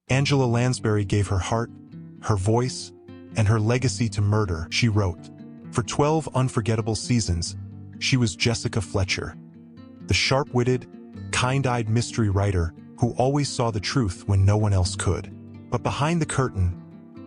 Angela Lansbury gave her heart, her voice, and her legacy to Murder, She Wrote. For 12 unforgettable seasons, she was Jessica Fletcher, the sharp-witted, kind-eyed mystery writer who always saw the truth when no one else could. But behind the curtain,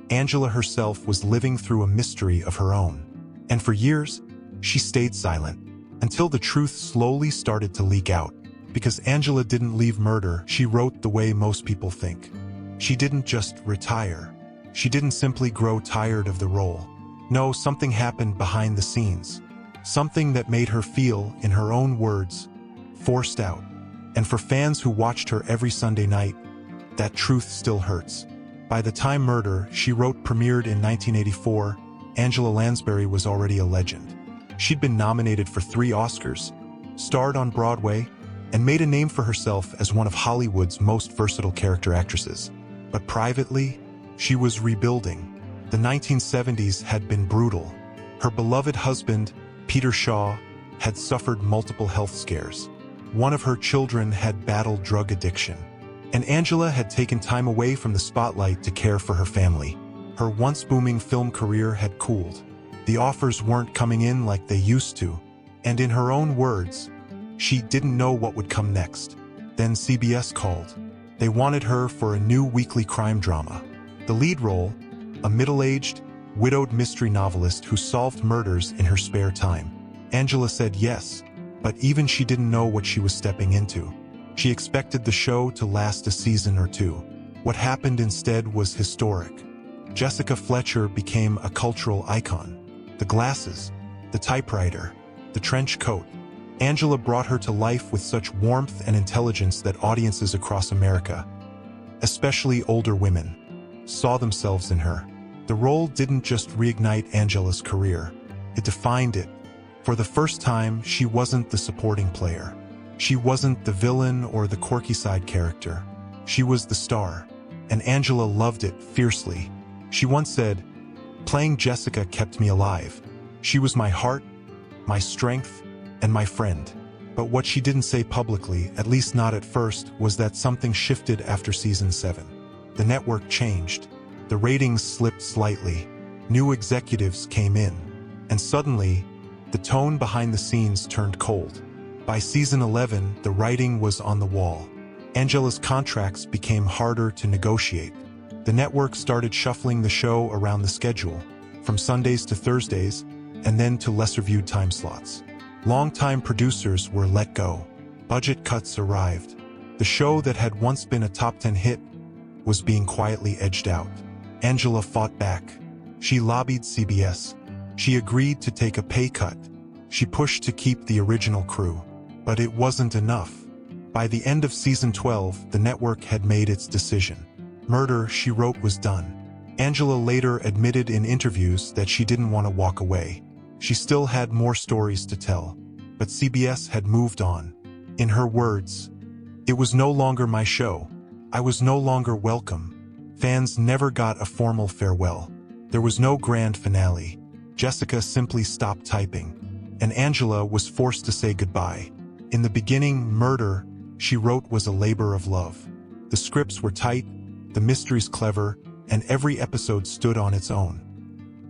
Angela herself was living through a mystery of her own. And for years, she stayed silent, until the truth slowly started to leak out. Because Angela didn't leave Murder, She Wrote the way most people think. She didn't just retire. She didn't simply grow tired of the role. No, something happened behind the scenes. Something that made her feel, in her own words, forced out. And for fans who watched her every Sunday night, that truth still hurts. By the time Murder, She Wrote premiered in 1984, Angela Lansbury was already a legend. She'd been nominated for 3 Oscars, starred on Broadway, and made a name for herself as one of Hollywood's most versatile character actresses. But privately, she was rebuilding. The 1970s had been brutal. Her beloved husband, Peter Shaw, had suffered multiple health scares. One of her children had battled drug addiction. And Angela had taken time away from the spotlight to care for her family. Her once-booming film career had cooled. The offers weren't coming in like they used to. And in her own words, she didn't know what would come next. Then CBS called. They wanted her for a new weekly crime drama. The lead role, a middle-aged, widowed mystery novelist who solved murders in her spare time. Angela said yes, but even she didn't know what she was stepping into. She expected the show to last a season or 2. What happened instead was historic. Jessica Fletcher became a cultural icon. The glasses, the typewriter, the trench coat. Angela brought her to life with such warmth and intelligence that audiences across America, especially older women, saw themselves in her. The role didn't just reignite Angela's career, it defined it. For the first time, she wasn't the supporting player. She wasn't the villain or the quirky side character. She was the star, and Angela loved it fiercely. She once said, "Playing Jessica kept me alive. She was my heart, my strength, and my friend." But what she didn't say publicly, at least not at first, was that something shifted after season 7. The network changed. The ratings slipped slightly. New executives came in. And suddenly, the tone behind the scenes turned cold. By season 11, the writing was on the wall. Angela's contracts became harder to negotiate. The network started shuffling the show around the schedule, from Sundays to Thursdays, and then to lesser-viewed time slots. Longtime producers were let go. Budget cuts arrived. The show that had once been a top 10 hit was being quietly edged out. Angela fought back. She lobbied CBS. She agreed to take a pay cut. She pushed to keep the original crew. But it wasn't enough. By the end of season 12, the network had made its decision. Murder, She Wrote was done. Angela later admitted in interviews that she didn't want to walk away. She still had more stories to tell. But CBS had moved on. In her words, "It was no longer my show. I was no longer welcome." Fans never got a formal farewell. There was no grand finale. Jessica simply stopped typing, and Angela was forced to say goodbye. In the beginning, Murder, She Wrote was a labor of love. The scripts were tight, the mysteries clever, and every episode stood on its own.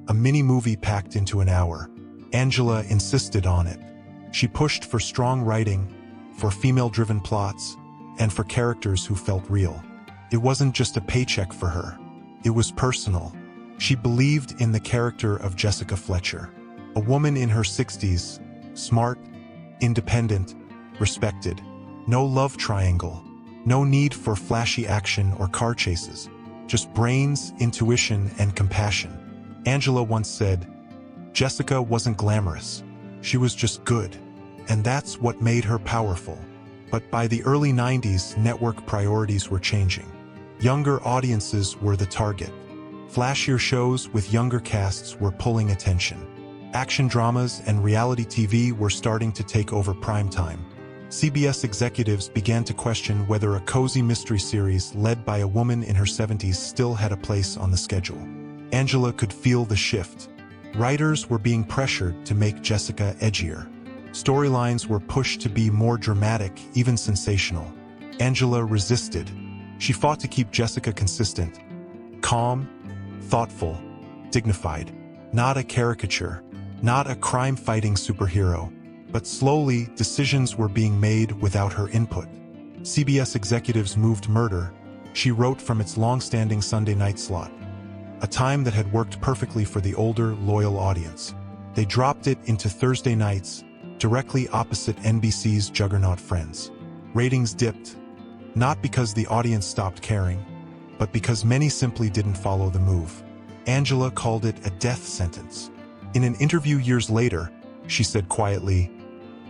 A mini-movie packed into an hour. Angela insisted on it. She pushed for strong writing, for female-driven plots, and for characters who felt real. It wasn't just a paycheck for her. It was personal. She believed in the character of Jessica Fletcher, a woman in her 60s, smart, independent, respected. No love triangle. No need for flashy action or car chases. Just brains, intuition, and compassion. Angela once said, "Jessica wasn't glamorous. She was just good." And that's what made her powerful. But by the early 90s, network priorities were changing. Younger audiences were the target. Flashier shows with younger casts were pulling attention. Action dramas and reality TV were starting to take over primetime. CBS executives began to question whether a cozy mystery series led by a woman in her 70s still had a place on the schedule. Angela could feel the shift. Writers were being pressured to make Jessica edgier. Storylines were pushed to be more dramatic, even sensational. Angela resisted. She fought to keep Jessica consistent, calm, thoughtful, dignified. Not a caricature, not a crime-fighting superhero. But slowly, decisions were being made without her input. CBS executives moved Murder, she wrote, from its long-standing Sunday night slot, a time that had worked perfectly for the older, loyal audience. They dropped it into Thursday nights, directly opposite NBC's juggernaut Friends. Ratings dipped, not because the audience stopped caring, but because many simply didn't follow the move. Angela called it a death sentence. In an interview years later, she said quietly,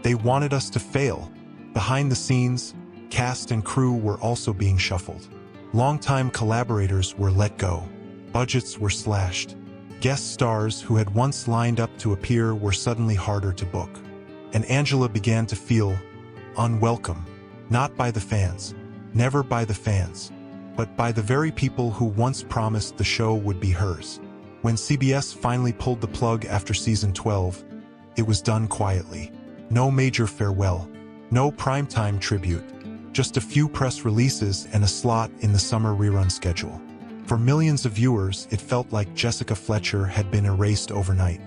"They wanted us to fail." Behind the scenes, cast and crew were also being shuffled. Longtime collaborators were let go. Budgets were slashed. Guest stars who had once lined up to appear were suddenly harder to book. And Angela began to feel unwelcome, not by the fans, never by the fans, but by the very people who once promised the show would be hers. When CBS finally pulled the plug after season 12, it was done quietly. No major farewell, no primetime tribute, just a few press releases and a slot in the summer rerun schedule. For millions of viewers, it felt like Jessica Fletcher had been erased overnight.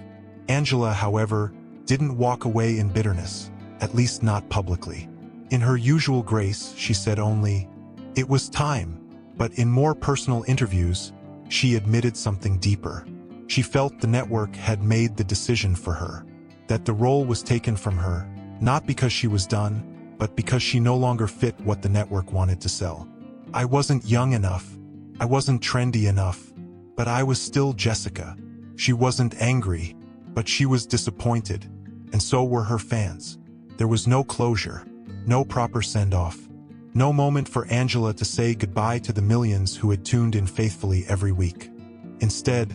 Angela, however, didn't walk away in bitterness, at least not publicly. In her usual grace, she said only, "It was time." But in more personal interviews, she admitted something deeper. She felt the network had made the decision for her, that the role was taken from her, not because she was done, but because she no longer fit what the network wanted to sell. "I wasn't young enough, I wasn't trendy enough, but I was still Jessica." She wasn't angry, but she was disappointed, and so were her fans. There was no closure, no proper send-off, no moment for Angela to say goodbye to the millions who had tuned in faithfully every week. Instead,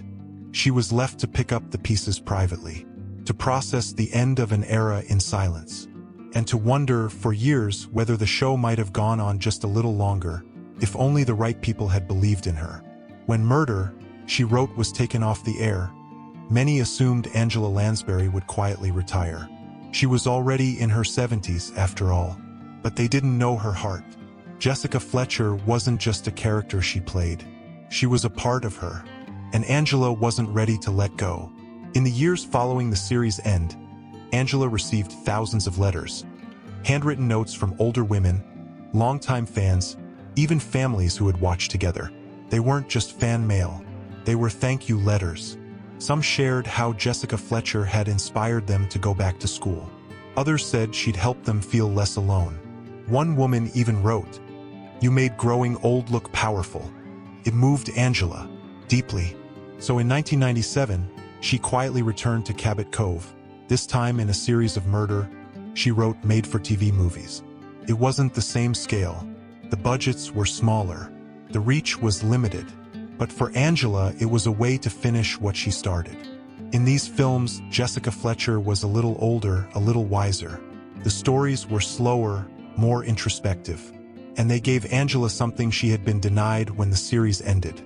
she was left to pick up the pieces privately, to process the end of an era in silence, and to wonder for years whether the show might have gone on just a little longer, if only the right people had believed in her. When Murder, she wrote, was taken off the air, many assumed Angela Lansbury would quietly retire. She was already in her 70s, after all, but they didn't know her heart. Jessica Fletcher wasn't just a character she played. She was a part of her, and Angela wasn't ready to let go. In the years following the series' end, Angela received thousands of letters, handwritten notes from older women, longtime fans, even families who had watched together. They weren't just fan mail, they were thank you letters. Some shared how Jessica Fletcher had inspired them to go back to school. Others said she'd helped them feel less alone. One woman even wrote, "You made growing old look powerful." It moved Angela deeply. So in 1997, she quietly returned to Cabot Cove. This time in a series of Murder, she wrote made-for-TV movies. It wasn't the same scale. The budgets were smaller. The reach was limited. But for Angela, it was a way to finish what she started. In these films, Jessica Fletcher was a little older, a little wiser. The stories were slower, more introspective. And they gave Angela something she had been denied when the series ended: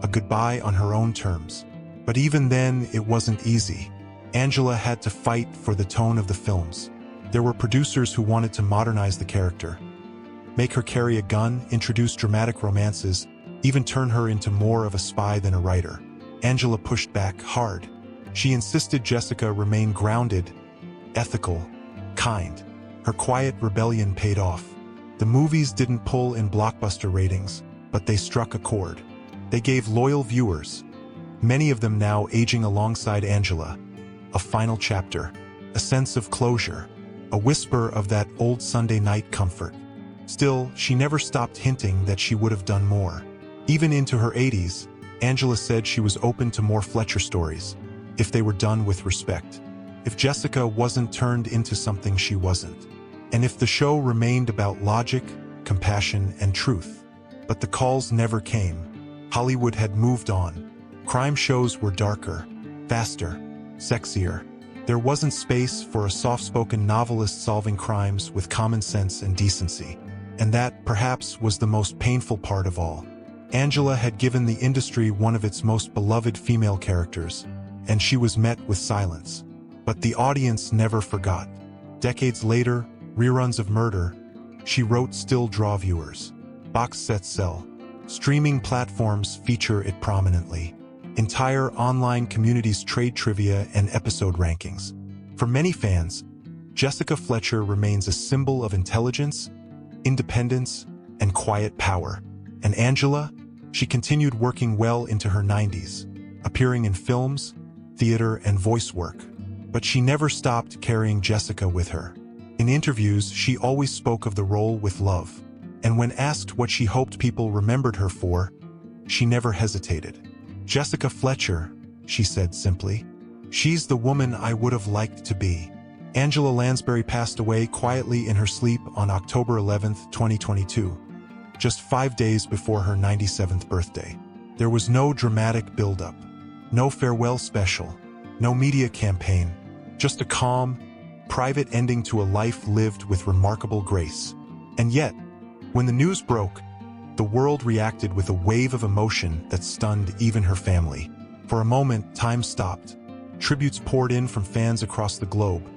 a goodbye on her own terms. But even then, it wasn't easy. Angela had to fight for the tone of the films. There were producers who wanted to modernize the character, make her carry a gun, introduce dramatic romances, even turn her into more of a spy than a writer. Angela pushed back hard. She insisted Jessica remain grounded, ethical, kind. Her quiet rebellion paid off. The movies didn't pull in blockbuster ratings, but they struck a chord. They gave loyal viewers, many of them now aging alongside Angela, a final chapter, a sense of closure, a whisper of that old Sunday night comfort. Still, she never stopped hinting that she would have done more. Even into her 80s, Angela said she was open to more Fletcher stories, if they were done with respect. If Jessica wasn't turned into something she wasn't. And if the show remained about logic, compassion, and truth. But the calls never came. Hollywood had moved on. Crime shows were darker, faster, sexier. There wasn't space for a soft-spoken novelist solving crimes with common sense and decency. And that, perhaps, was the most painful part of all. Angela had given the industry one of its most beloved female characters, and she was met with silence. But the audience never forgot. Decades later, reruns of Murder, she wrote, still draw viewers. Box sets sell. Streaming platforms feature it prominently. Entire online communities trade trivia and episode rankings. For many fans, Jessica Fletcher remains a symbol of intelligence, independence, and quiet power. And Angela? She continued working well into her 90s, appearing in films, theater, and voice work. But she never stopped carrying Jessica with her. In interviews, she always spoke of the role with love. And when asked what she hoped people remembered her for, she never hesitated. Jessica Fletcher, she said simply. She's the woman I would have liked to be. Angela Lansbury passed away quietly in her sleep on October 11, 2022, just 5 days before her 97th birthday. There was no dramatic build-up, no farewell special, no media campaign, just a calm, private ending to a life lived with remarkable grace. And yet, when the news broke, the world reacted with a wave of emotion that stunned even her family. For a moment, time stopped. Tributes poured in from fans across the globe,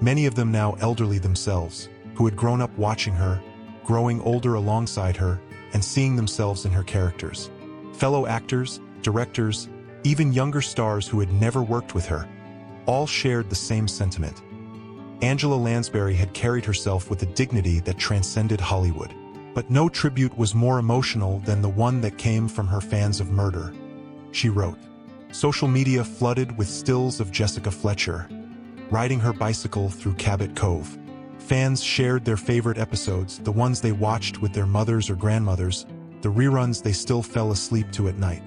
many of them now elderly themselves, who had grown up watching her, growing older alongside her, and seeing themselves in her characters. Fellow actors, directors, even younger stars who had never worked with her, all shared the same sentiment. Angela Lansbury had carried herself with a dignity that transcended Hollywood. But no tribute was more emotional than the one that came from her fans of Murder. She wrote, "Social media flooded with stills of Jessica Fletcher, riding her bicycle through Cabot Cove. Fans shared their favorite episodes, the ones they watched with their mothers or grandmothers, the reruns they still fell asleep to at night.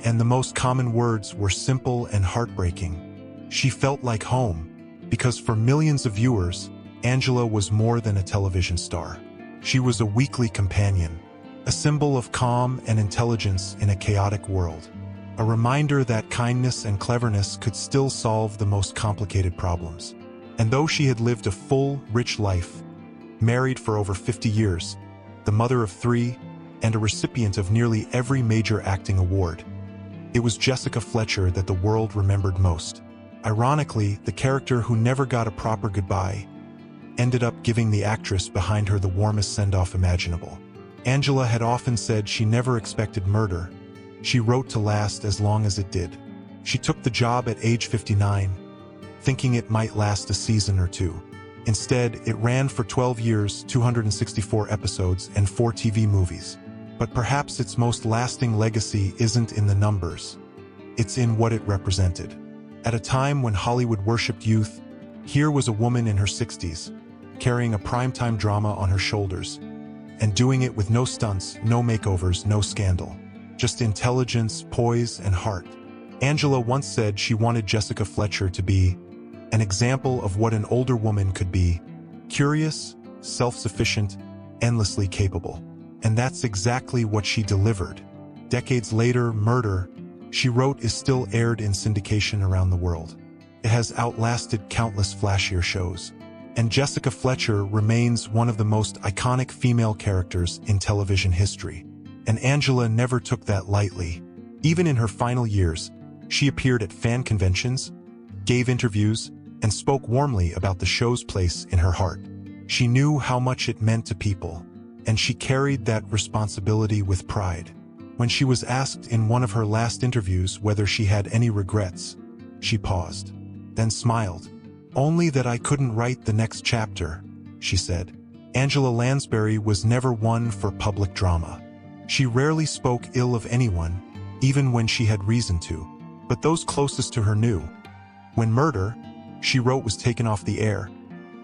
And the most common words were simple and heartbreaking. She felt like home, because for millions of viewers, Angela was more than a television star. She was a weekly companion, a symbol of calm and intelligence in a chaotic world. A reminder that kindness and cleverness could still solve the most complicated problems. And though she had lived a full, rich life, married for over 50 years, the mother of 3, and a recipient of nearly every major acting award, it was Jessica Fletcher that the world remembered most. Ironically, the character who never got a proper goodbye ended up giving the actress behind her the warmest send-off imaginable. Angela had often said she never expected Murder. She wrote to last as long as it did. She took the job at age 59, thinking it might last a season or two. Instead, it ran for 12 years, 264 episodes, and 4 TV movies. But perhaps its most lasting legacy isn't in the numbers. It's in what it represented. At a time when Hollywood worshipped youth, here was a woman in her 60s, carrying a primetime drama on her shoulders, and doing it with no stunts, no makeovers, no scandal. Just intelligence, poise, and heart. Angela once said she wanted Jessica Fletcher to be an example of what an older woman could be: curious, self-sufficient, endlessly capable. And that's exactly what she delivered. Decades later, Murder, she wrote, is still aired in syndication around the world. It has outlasted countless flashier shows. And Jessica Fletcher remains one of the most iconic female characters in television history. And Angela never took that lightly. Even in her final years, she appeared at fan conventions, gave interviews, and spoke warmly about the show's place in her heart. She knew how much it meant to people, and she carried that responsibility with pride. When she was asked in one of her last interviews whether she had any regrets, she paused, then smiled. "Only that I couldn't write the next chapter," she said. Angela Lansbury was never one for public drama. She rarely spoke ill of anyone, even when she had reason to. But those closest to her knew. When Murder, she wrote, was taken off the air,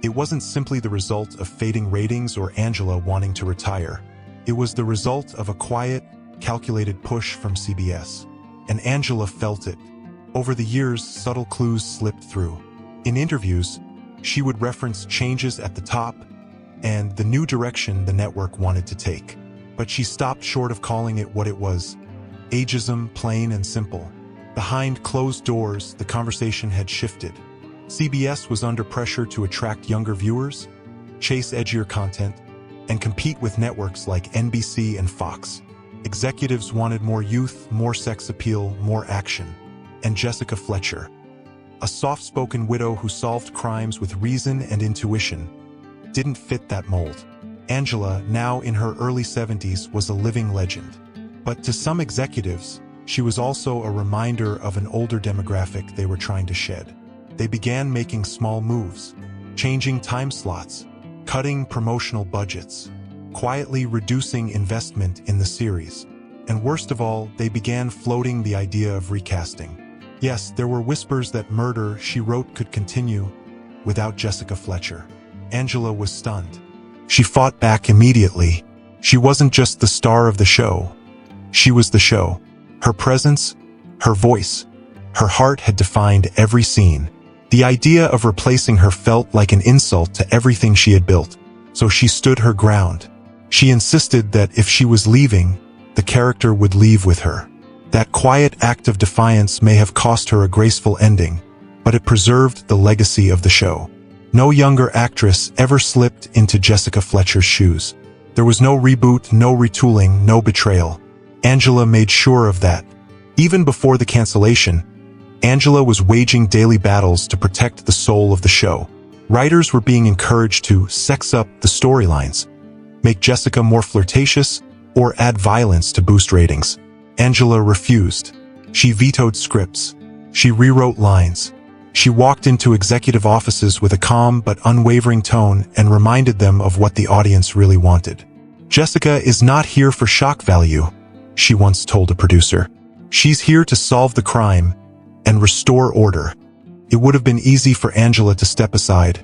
it wasn't simply the result of fading ratings or Angela wanting to retire. It was the result of a quiet, calculated push from CBS. And Angela felt it. Over the years, subtle clues slipped through. In interviews, she would reference changes at the top and the new direction the network wanted to take. But she stopped short of calling it what it was: ageism, plain and simple. Behind closed doors, the conversation had shifted. CBS was under pressure to attract younger viewers, chase edgier content, and compete with networks like NBC and Fox. Executives wanted more youth, more sex appeal, more action. And Jessica Fletcher, a soft-spoken widow who solved crimes with reason and intuition, didn't fit that mold. Angela, now in her early 70s, was a living legend. But to some executives, she was also a reminder of an older demographic they were trying to shed. They began making small moves, changing time slots, cutting promotional budgets, quietly reducing investment in the series. And worst of all, they began floating the idea of recasting. Yes, there were whispers that Murder, She Wrote could continue without Jessica Fletcher. Angela was stunned. She fought back immediately. She wasn't just the star of the show. She was the show. Her presence, her voice, her heart had defined every scene. The idea of replacing her felt like an insult to everything she had built. So she stood her ground. She insisted that if she was leaving, the character would leave with her. That quiet act of defiance may have cost her a graceful ending, but it preserved the legacy of the show. No younger actress ever slipped into Jessica Fletcher's shoes. There was no reboot, no retooling, no betrayal. Angela made sure of that. Even before the cancellation, Angela was waging daily battles to protect the soul of the show. Writers were being encouraged to sex up the storylines, make Jessica more flirtatious, or add violence to boost ratings. Angela refused. She vetoed scripts. She rewrote lines. She walked into executive offices with a calm but unwavering tone and reminded them of what the audience really wanted. "Jessica is not here for shock value," she once told a producer. "She's here to solve the crime and restore order." It would have been easy for Angela to step aside,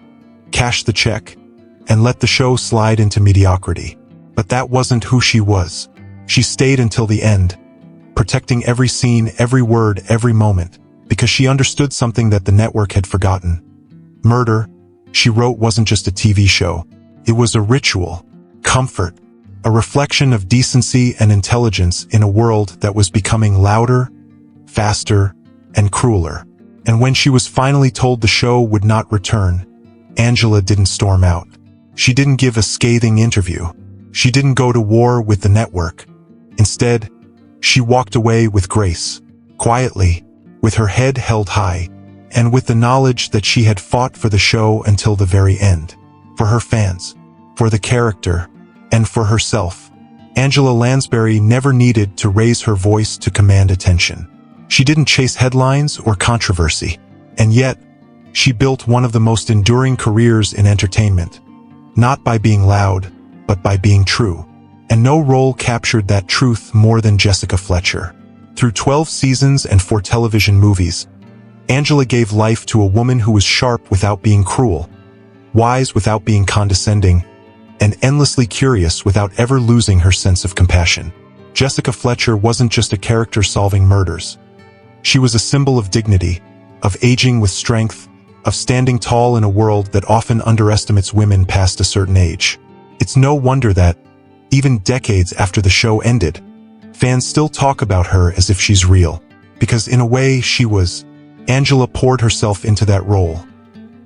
cash the check, and let the show slide into mediocrity. But that wasn't who she was. She stayed until the end, protecting every scene, every word, every moment, because she understood something that the network had forgotten. Murder, She Wrote wasn't just a TV show. It was a ritual, comfort, a reflection of decency and intelligence in a world that was becoming louder, faster, and crueler. And when she was finally told the show would not return, Angela didn't storm out. She didn't give a scathing interview. She didn't go to war with the network. Instead, she walked away with grace, quietly, with her head held high, and with the knowledge that she had fought for the show until the very end. For her fans, for the character, and for herself. Angela Lansbury never needed to raise her voice to command attention. She didn't chase headlines or controversy. And yet, she built one of the most enduring careers in entertainment. Not by being loud, but by being true. And no role captured that truth more than Jessica Fletcher. Through 12 seasons and 4 television movies, Angela gave life to a woman who was sharp without being cruel, wise without being condescending, and endlessly curious without ever losing her sense of compassion. Jessica Fletcher wasn't just a character solving murders. She was a symbol of dignity, of aging with strength, of standing tall in a world that often underestimates women past a certain age. It's no wonder that, even decades after the show ended, fans still talk about her as if she's real. Because in a way, she was. Angela poured herself into that role.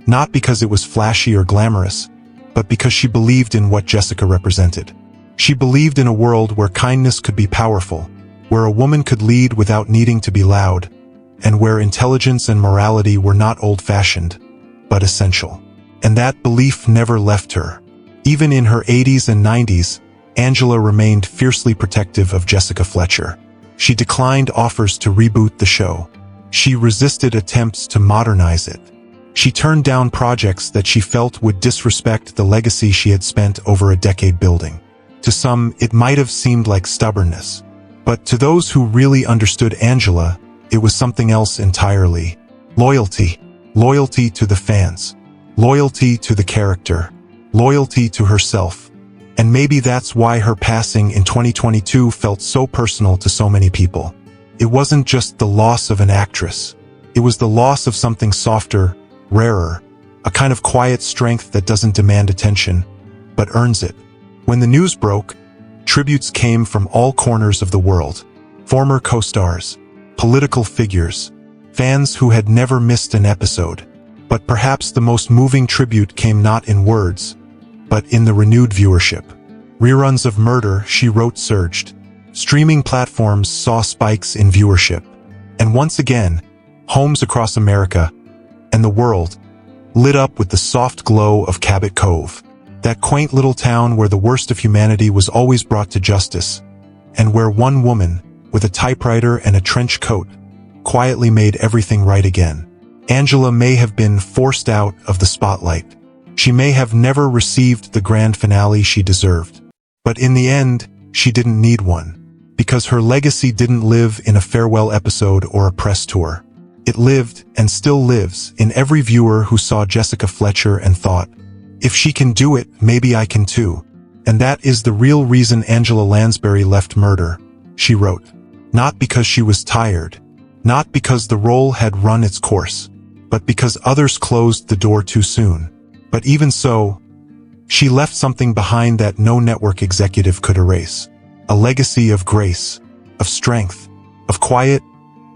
Not because it was flashy or glamorous, but because she believed in what Jessica represented. She believed in a world where kindness could be powerful, where a woman could lead without needing to be loud, and where intelligence and morality were not old-fashioned, but essential. And that belief never left her. Even in her 80s and 90s, Angela remained fiercely protective of Jessica Fletcher. She declined offers to reboot the show. She resisted attempts to modernize it. She turned down projects that she felt would disrespect the legacy she had spent over a decade building. To some, it might have seemed like stubbornness. But to those who really understood Angela, it was something else entirely. Loyalty. Loyalty to the fans. Loyalty to the character. Loyalty to herself. And maybe that's why her passing in 2022 felt so personal to so many people. It wasn't just the loss of an actress. It was the loss of something softer, rarer, a kind of quiet strength that doesn't demand attention, but earns it. When the news broke, tributes came from all corners of the world. Former co-stars, political figures, fans who had never missed an episode. But perhaps the most moving tribute came not in words, but in the renewed viewership. Reruns of Murder, She Wrote surged. Streaming platforms saw spikes in viewership. And once again, homes across America and the world lit up with the soft glow of Cabot Cove. That quaint little town where the worst of humanity was always brought to justice, and where one woman, with a typewriter and a trench coat, quietly made everything right again. Angela may have been forced out of the spotlight. She may have never received the grand finale she deserved. But in the end, she didn't need one. Because her legacy didn't live in a farewell episode or a press tour. It lived, and still lives, in every viewer who saw Jessica Fletcher and thought, if she can do it, maybe I can too. And that is the real reason Angela Lansbury left Murder, she wrote. Not because she was tired, not because the role had run its course, but because others closed the door too soon. But even so, she left something behind that no network executive could erase. A legacy of grace, of strength, of quiet,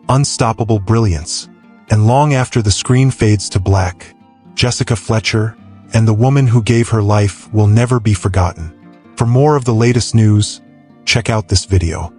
unstoppable brilliance. And long after the screen fades to black, Jessica Fletcher and the woman who gave her life will never be forgotten. For more of the latest news, check out this video.